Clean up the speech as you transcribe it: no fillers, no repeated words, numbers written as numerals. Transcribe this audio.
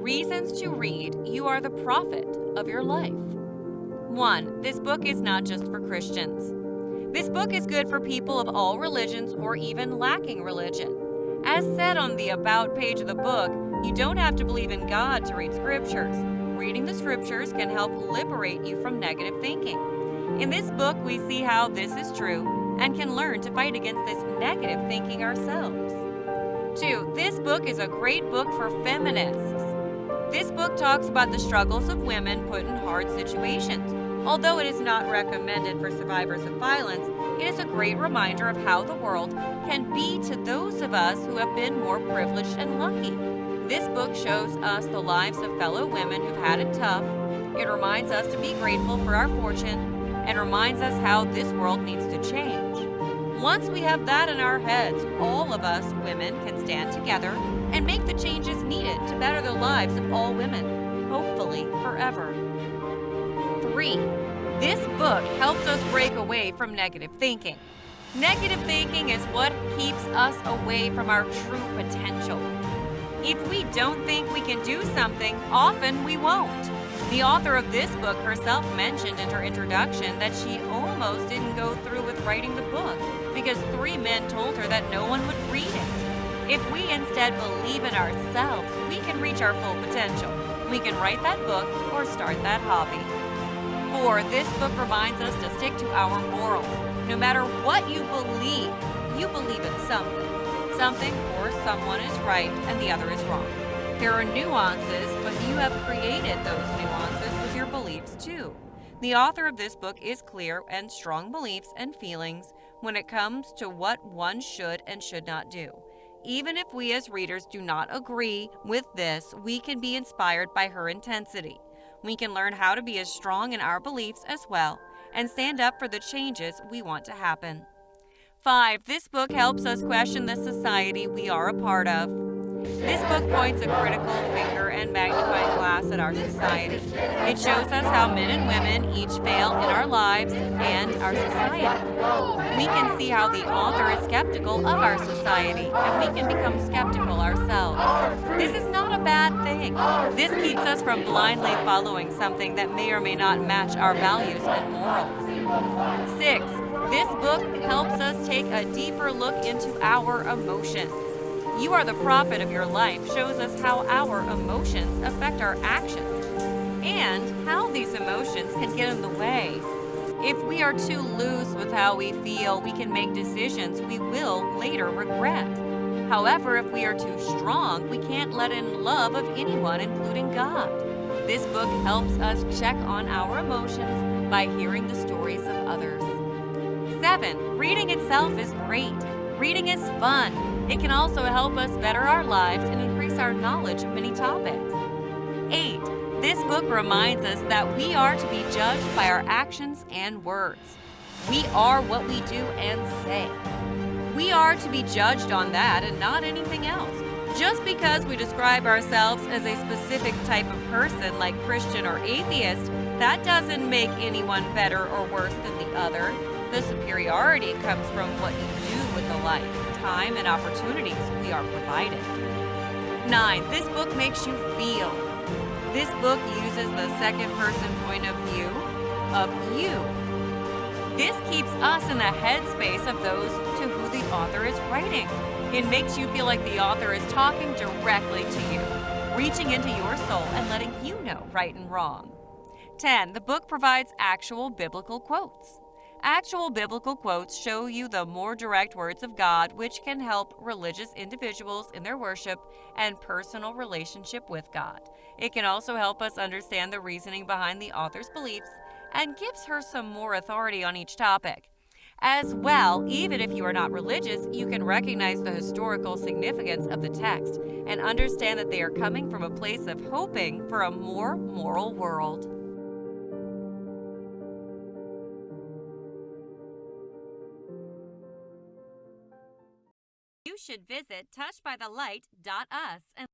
Reasons to read You Are the Prophet of Your Life. 1. This book is not just for Christians. This book is good for people of all religions or even lacking religion. As said on the About page of the book, you don't have to believe in God to read scriptures. Reading the scriptures can help liberate you from negative thinking. In this book, we see how this is true and can learn to fight against this negative thinking ourselves. 2. This book is a great book for feminists. This book talks about the struggles of women put in hard situations. Although it is not recommended for survivors of violence, it is a great reminder of how the world can be to those of us who have been more privileged and lucky. This book shows us the lives of fellow women who've had it tough. It reminds us to be grateful for our fortune and reminds us how this world needs to change. Once we have that in our heads, all of us women can stand together and make the changes needed to better the lives of all women, hopefully forever. 3. This book helps us break away from negative thinking. Negative thinking is what keeps us away from our true potential. If we don't think we can do something, often we won't. The author of this book herself mentioned in her introduction that she almost didn't go through with writing the book because 3 men told her that no one would read it. If we instead believe in ourselves, we can reach our full potential. We can write that book or start that hobby. 4. This book reminds us to stick to our morals. No matter what you believe in something. Something or someone is right and the other is wrong. There are nuances, but you have created those nuances with your beliefs too. The author of this book is clear and strong beliefs and feelings when it comes to what one should and should not do. Even if we as readers do not agree with this, we can be inspired by her intensity. We can learn how to be as strong in our beliefs as well and stand up for the changes we want to happen. 5. This book helps us question the society we are a part of. This book points a critical finger and magnifying glass at our society. It shows us how men and women each fail in our lives and our society. We can see how the author is skeptical of our society, and we can become skeptical ourselves. This is not a bad thing. This keeps us from blindly following something that may or may not match our values and morals. 6. This book helps us take a deeper look into our emotions. You Are the Prophet of Your Life shows us how our emotions affect our actions and how these emotions can get in the way. If we are too loose with how we feel, we can make decisions we will later regret. However, if we are too strong, we can't let in love of anyone, including God. This book helps us check on our emotions by hearing the stories of others. 7. Reading itself is great. Reading is fun. It can also help us better our lives and increase our knowledge of many topics. 8. This book reminds us that we are to be judged by our actions and words. We are what we do and say. We are to be judged on that and not anything else. Just because we describe ourselves as a specific type of person like Christian or atheist, that doesn't make anyone better or worse than the other. The superiority comes from what you do with the life, time, and opportunities we are provided. 9. This book makes you feel. This book uses the second-person point of view of you. This keeps us in the headspace of those to who the author is writing. It makes you feel like the author is talking directly to you, reaching into your soul and letting you know right and wrong. 10. The book provides actual biblical quotes. Actual biblical quotes show you the more direct words of God, which can help religious individuals in their worship and personal relationship with God. It can also help us understand the reasoning behind the author's beliefs and gives her some more authority on each topic. As well, even if you are not religious, you can recognize the historical significance of the text and understand that they are coming from a place of hoping for a more moral world. You should visit touchbythelight.us and